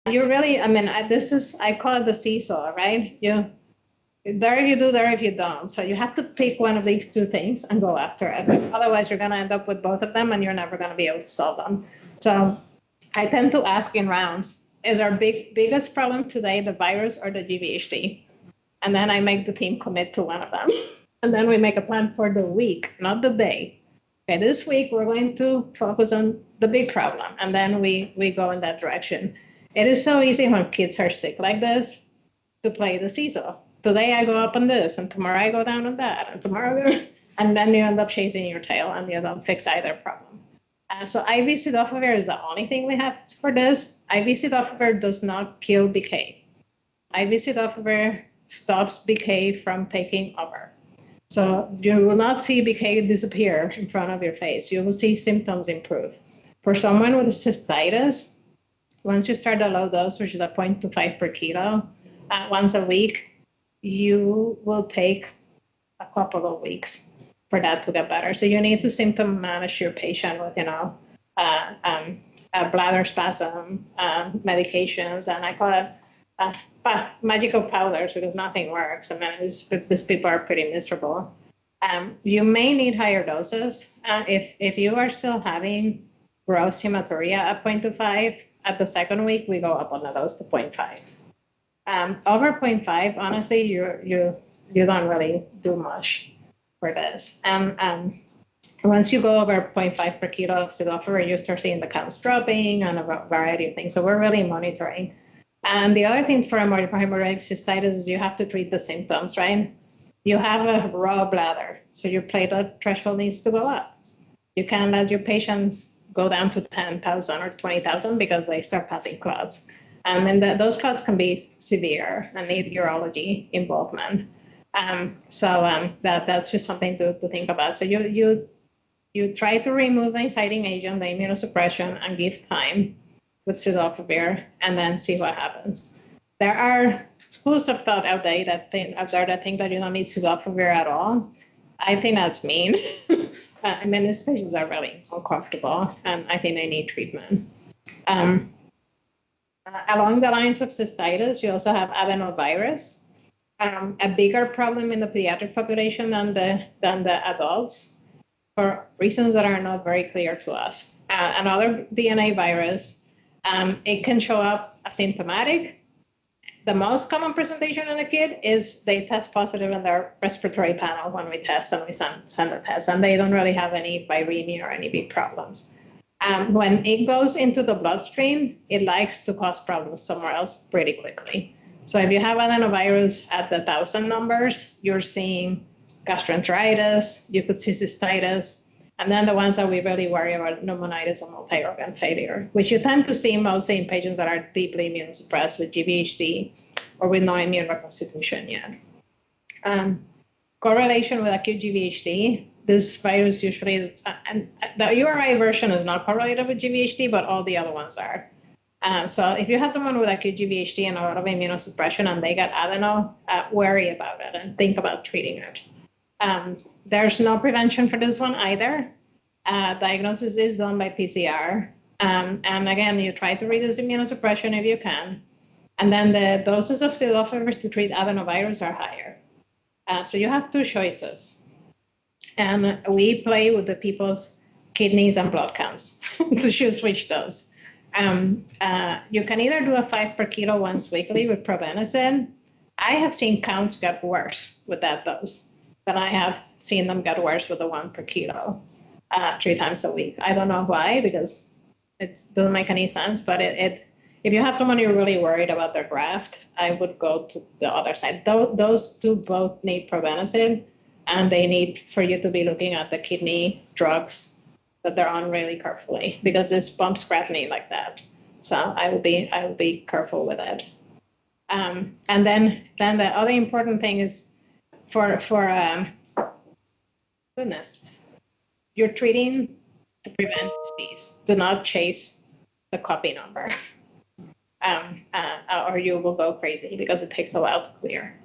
You're really, I call it the seesaw, right? There if you do, there if you don't. So you have to pick one of these two things and go after it. Otherwise, you're going to end up with both of them and you're never going to be able to solve them. So I tend to ask in rounds, is our biggest problem today the virus or the GVHD? And then I make the team commit to one of them. And then we make a plan for the week, not the day. Okay, this week we're going to focus on the big problem, and then we go in that direction. It is so easy when kids are sick like this to play the seesaw. Today I go up on this, and tomorrow I go down on that, and and then you end up chasing your tail, and you don't fix either problem. So IV cidofovir is the only thing we have for this. IV cidofovir does not kill BK. IV cidofovir stops BK from taking over. So you will not see BK disappear in front of your face. You will see symptoms improve. For someone with cystitis, once you start a low dose, which is a 0.25 per kilo, once a week, you will take a couple of weeks for that to get better. So you need to symptom manage your patient with, bladder spasm, medications, and I call it magical powders because nothing works. These people are pretty miserable. You may need higher doses. If you are still having gross hematuria at 0.25, at the second week, we go up on the dose to 0.5. Over 0.5, honestly, you don't really do much for this. Once you go over 0.5 per kilo of cidofovir, you start seeing the counts dropping and a variety of things. So we're really monitoring. And the other thing for hemorrhagic cystitis is you have to treat the symptoms, right? You have a raw bladder, so your platelet threshold needs to go up. You can't let your patient go down to 10,000 or 20,000 because they start passing clots. And those clots can be severe and need urology involvement. That's just something to think about. So you you try to remove the inciting agent, the immunosuppression, and give time with cidofovir, and then see what happens. There are schools of thought out there that think that you don't need cidofovir at all. I think that's mean. I mean, these patients are really uncomfortable, and I think they need treatment. Along the lines of cystitis, you also have adenovirus, a bigger problem in the pediatric population than the adults, for reasons that are not very clear to us. Another DNA virus, it can show up asymptomatic. The most common presentation in a kid is they test positive in their respiratory panel when we test and we send a test, and they don't really have any viremia or any big problems. When it goes into the bloodstream, it likes to cause problems somewhere else pretty quickly. So if you have adenovirus at the 1,000 numbers, you're seeing gastroenteritis, you could see cystitis, and then the ones that we really worry about, pneumonitis and multi-organ failure, which you tend to see mostly in patients that are deeply immunosuppressed with GVHD or with no immune reconstitution yet. Correlation with acute GVHD, this virus usually, and the URI version is not correlated with GVHD, but all the other ones are. So if you have someone with acute GVHD and a lot of immunosuppression and they get adeno, worry about it and think about treating it. There's no prevention for this one either. Diagnosis is done by PCR. And again, you try to reduce immunosuppression if you can. And then the doses of cidofovir to treat adenovirus are higher. So you have two choices. And we play with the people's kidneys and blood counts to choose which dose. You can either do a 5 per kilo once weekly with probenecid. I have seen counts get worse with that dose than I have seen them get worse with the 1 per kilo 3 times a week. I don't know why, because it doesn't make any sense, but if you have someone you're really worried about their graft, I would go to the other side. Those two both need probenecid, and they need for you to be looking at the kidney drugs that they're on really carefully, because this bumps creatinine like that. So I would be careful with it. And then the other important thing is for goodness, you're treating to prevent disease. Do not chase the copy number, or you will go crazy because it takes a while to clear.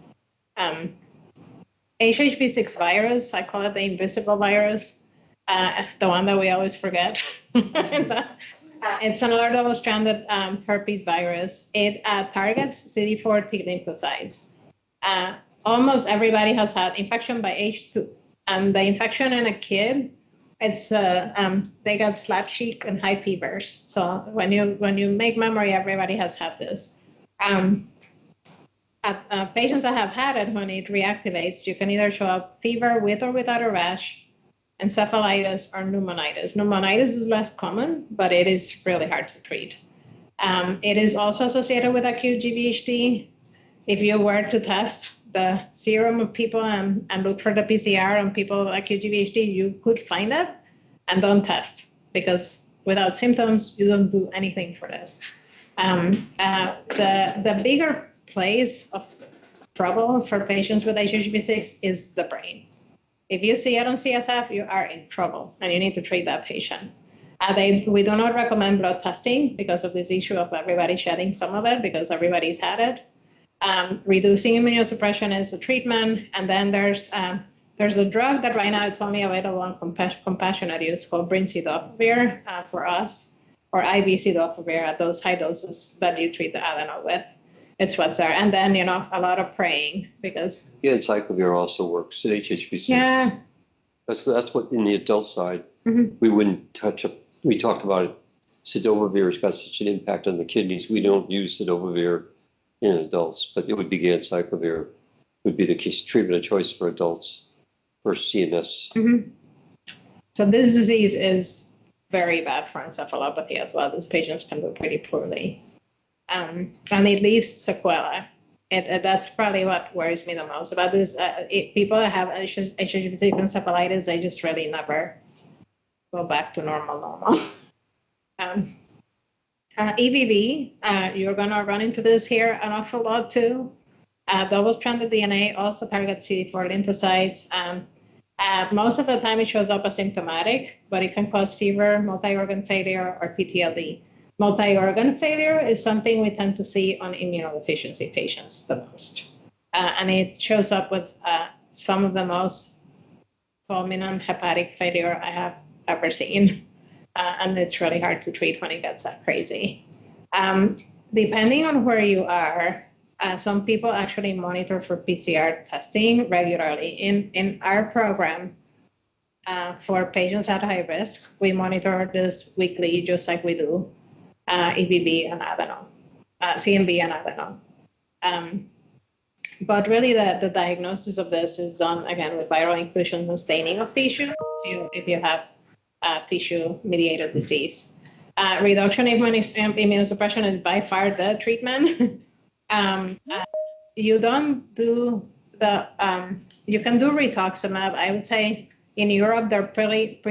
HHV6 virus, I call it the invisible virus, the one that we always forget. It's another double-stranded herpes virus. It targets CD4 T lymphocytes. Almost everybody has had infection by age 2. And the infection in a kid, it's they got slap cheek and high fevers. So when you make memory, everybody has had this. Patients that have had it, when it reactivates, you can either show up fever with or without a rash, encephalitis, or pneumonitis. Pneumonitis is less common, but it is really hard to treat. It is also associated with acute GVHD. If you were to test the serum of people and look for the PCR on people with acute GVHD, you could find it, and don't test, because without symptoms, you don't do anything for this. The bigger place of trouble for patients with HHV6 is the brain. If you see it on CSF, you are in trouble, and you need to treat that patient. We do not recommend blood testing because of this issue of everybody shedding some of it, because everybody's had it. Reducing immunosuppression is a treatment, and then there's a drug that right now it's only available on compassionate use called cidofovir for us, or IV cidofovir at those high doses that you treat the adeno with. It's what's there. And then, a lot of praying, because... Yeah, cyclovir also works at HHV6. Yeah. That's what, in the adult side, Mm-hmm. we wouldn't touch up. We talked about it. Cidofovir has got such an impact on the kidneys. We don't use cidofovir in adults, but it would be ganciclovir would be the treatment of choice for adults for CNS. Mm-hmm. So this disease is very bad for encephalopathy as well. These patients can do pretty poorly. And it leaves sequelae. That's probably what worries me the most about this. People that have HHV6 encephalitis, they just really never go back to normal. EBV, you're going to run into this here an awful lot too. Double-stranded DNA also targets CD4 lymphocytes. Most of the time it shows up asymptomatic, but it can cause fever, multi-organ failure, or PTLD. Multi-organ failure is something we tend to see on immunodeficiency patients the most. And it shows up with some of the most prominent hepatic failure I have ever seen. And it's really hard to treat when it gets that crazy. Depending on where you are, some people actually monitor for PCR testing regularly. In our program, for patients at high risk, we monitor this weekly, just like we do EBV and adenome, CMV and adenome. But really, the diagnosis of this is done, again, with viral inclusion and staining of tissue if you have tissue-mediated disease. Reduction in immunosuppression is by far the treatment. You don't do the, you can do rituximab. I would say in Europe, they're pretty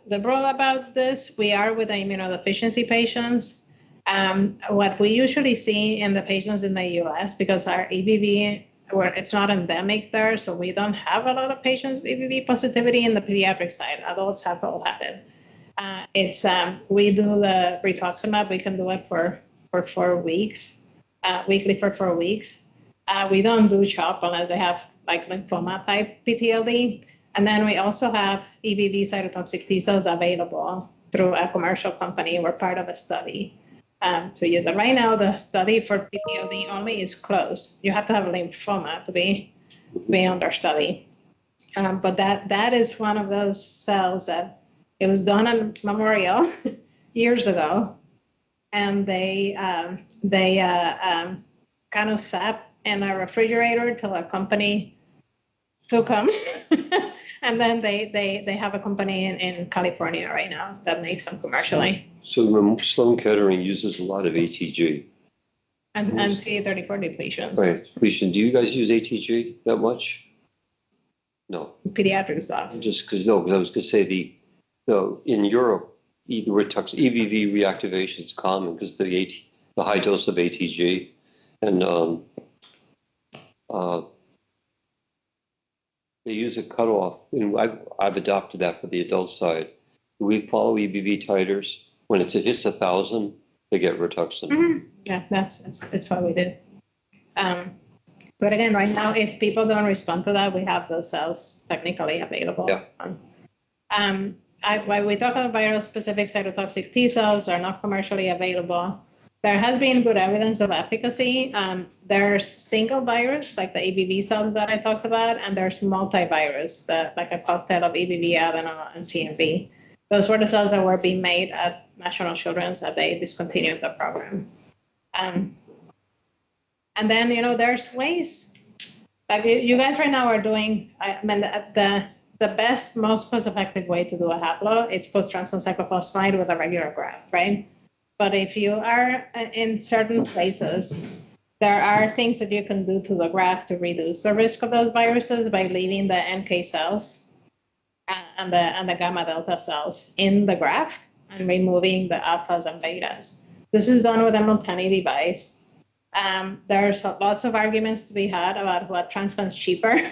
liberal about this. We are with the immunodeficiency patients. What we usually see in the patients in the US, because our EBV, it's not endemic there, so we don't have a lot of patients with EBV positivity in the pediatric side. Adults have all had it. We do the rituximab. We can do it for 4 weeks, weekly for 4 weeks. We don't do CHOP unless they have like lymphoma type PTLD. And then we also have EBV cytotoxic T cells available through a commercial company. We're part of a study to use it. Right now, the study for PTLD only is closed. You have to have lymphoma to be under study. But that is one of those cells that it was done at Memorial years ago, and they kind of sat in a refrigerator till a company took them. And then they have a company in California right now that makes them commercially. So Sloan Kettering uses a lot of ATG. And CD34 depletions. Right, depletion. Do you guys use ATG that much? No. Pediatric stuff. Just because I was going to say in Europe, EBV reactivation is common because the high dose of ATG, and they use a cutoff, and I've adopted that for the adult side. We follow EBV titers. When it hits 1,000, they get Rituxan. Mm-hmm. Yeah, that's what we do. But again, right now, if people don't respond to that, we have those cells technically available. Yeah. When we talk about viral-specific cytotoxic T cells, they're not commercially available. There has been good evidence of efficacy. There's single virus, like the EBV cells that I talked about, and there's multi-virus, like a cocktail of EBV, adeno, and CMV. Those were the cells that were being made at National Children's that they discontinued the program. And then, there's ways, like you guys right now are doing, the best, most cost-effective way to do a haplo, it's post-transplant cyclophosphamide with a regular graft, right? But if you are in certain places, there are things that you can do to the graft to reduce the risk of those viruses by leaving the NK cells and the gamma delta cells in the graft and removing the alphas and betas. This is done with a Miltenyi device. There's lots of arguments to be had about what transplant's cheaper,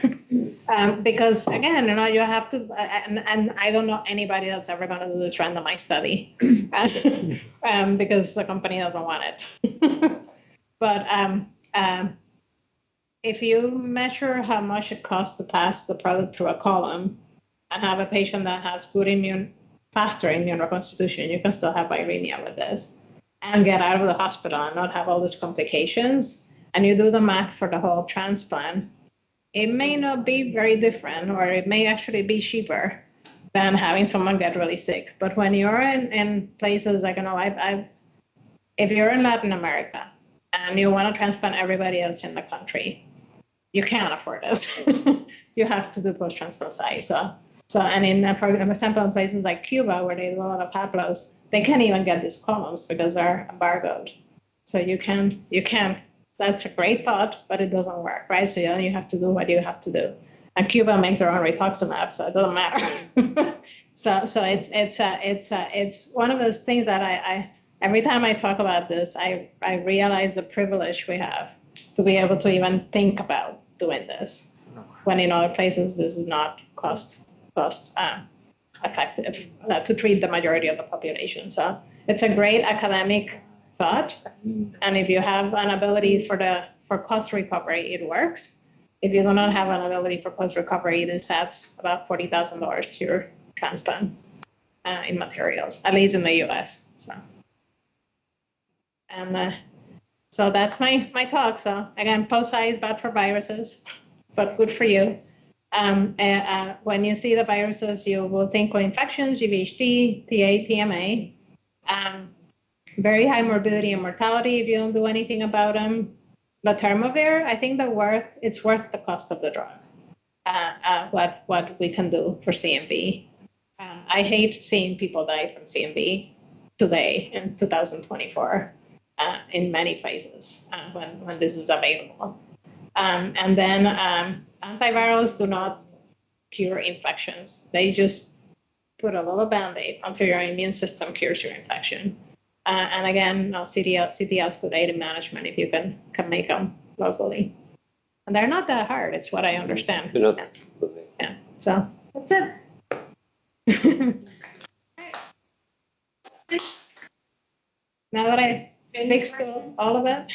because again, you have to, and I don't know anybody that's ever going to do this randomized study, because the company doesn't want it. But if you measure how much it costs to pass the product through a column and have a patient that has good faster immune reconstitution, you can still have viremia with this and get out of the hospital and not have all these complications, and you do the math for the whole transplant, it may not be very different, or it may actually be cheaper than having someone get really sick. But when you're in places like, if you're in Latin America and you want to transplant everybody else in the country, you can't afford this. You have to do post-transplant size. And for example, in places like Cuba, where they do a lot of haplos, they can't even get these columns because they're embargoed. So you can, that's a great thought, but it doesn't work, right? So you have to do what you have to do. And Cuba makes their own rituximab, so it doesn't matter. So it's one of those things that I every time I talk about this, I realize the privilege we have to be able to even think about doing this. when in other places this is not cost effective to treat the majority of the population. So it's a great academic thought, and if you have an ability for cost recovery, it works. If you do not have an ability for cost recovery, this adds about $40,000 to your transplant in materials, at least in the U.S. So, and so that's my talk. So again, POSI is bad for viruses, but good for you. When you see the viruses, you will think of infections, GVHD, TA, TMA. Very high morbidity and mortality if you don't do anything about them. Letermovir, I think it's worth the cost of the drug. What we can do for CMV. I hate seeing people die from CMV today in 2024 in many places when this is available. And then antivirals do not cure infections. They just put a little Band-Aid until your immune system cures your infection. And again, CTLs put aid in management if you can make them locally. And they're not that hard. It's what I understand. Yeah. So that's it. Now that I fixed all of that.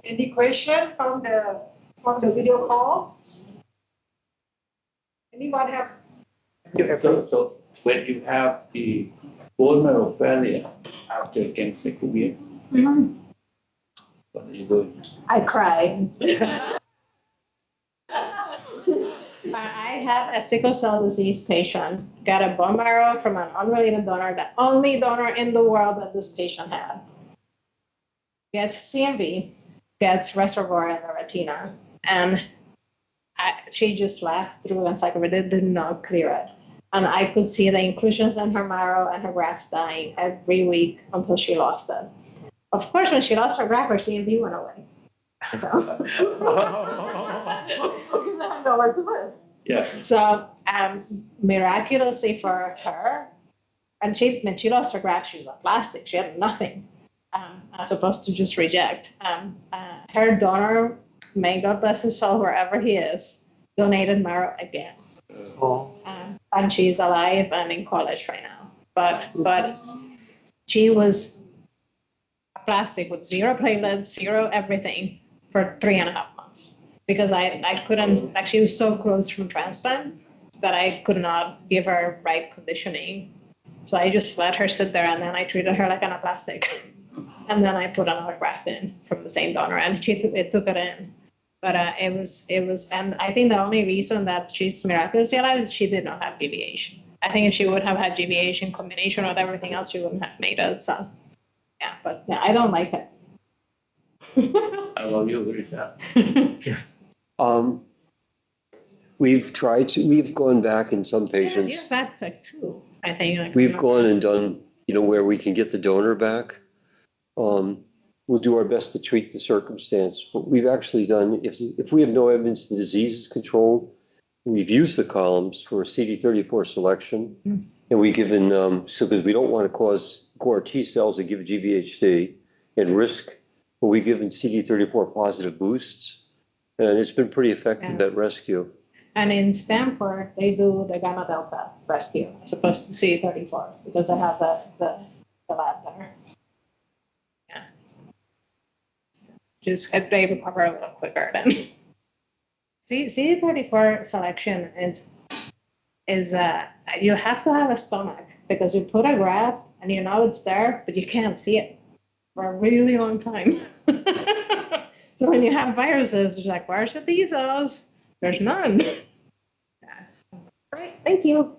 Any question from the video call? Anyone have? So when you have the bone marrow failure after Nemecek, what are you doing? I cried. I had a sickle cell disease patient, got a bone marrow from an unrelated donor, the only donor in the world that this patient had. Gets CMV, gets reservoir in the retina, and she just laughed through encyclopedia, did not clear it. And I could see the inclusions in her marrow and her graft dying every week until she lost it. Of course, when she lost her graft, her CMV went away. So, because I had nowhere to live. Yeah. So, miraculously for her, and when she lost her graft, she was on plastic. She had nothing, as opposed to just reject. Her donor, may God bless his soul wherever he is, donated marrow again. And she's alive and in college right now. But she was plastic with zero platelets, zero everything for 3.5 months because I couldn't, like she was so close from transplant that I could not give her right conditioning. So I just let her sit there and then I treated her like anaplastic. And then I put another graft in from the same donor and it took it in. But it was, and I think the only reason that she's miraculously alive is she did not have GVH. I think if she would have had GVH in combination with everything else, she wouldn't have made it. So, yeah, but yeah, I don't like it. I love you with that. We've gone back in some patients. Yeah, back like 2, I think. Like, We've gone and done, where we can get the donor back. We'll do our best to treat the circumstance. But we've actually done, if we have no evidence the disease is controlled, we've used the columns for CD34 selection. And we've given, because we don't want to go our T cells and give GVHD and risk, but we've given CD34 positive boosts. And it's been pretty effective at rescue. And in Stanford, they do the gamma delta rescue as opposed to CD34 because they have the lab there. Yeah. Just they recover a little quicker than CD34 selection is you have to have a stomach because you put a graft and it's there, but you can't see it for a really long time. So when you have viruses, it's like, where's the T cells? There's none. Yeah. Great, thank you.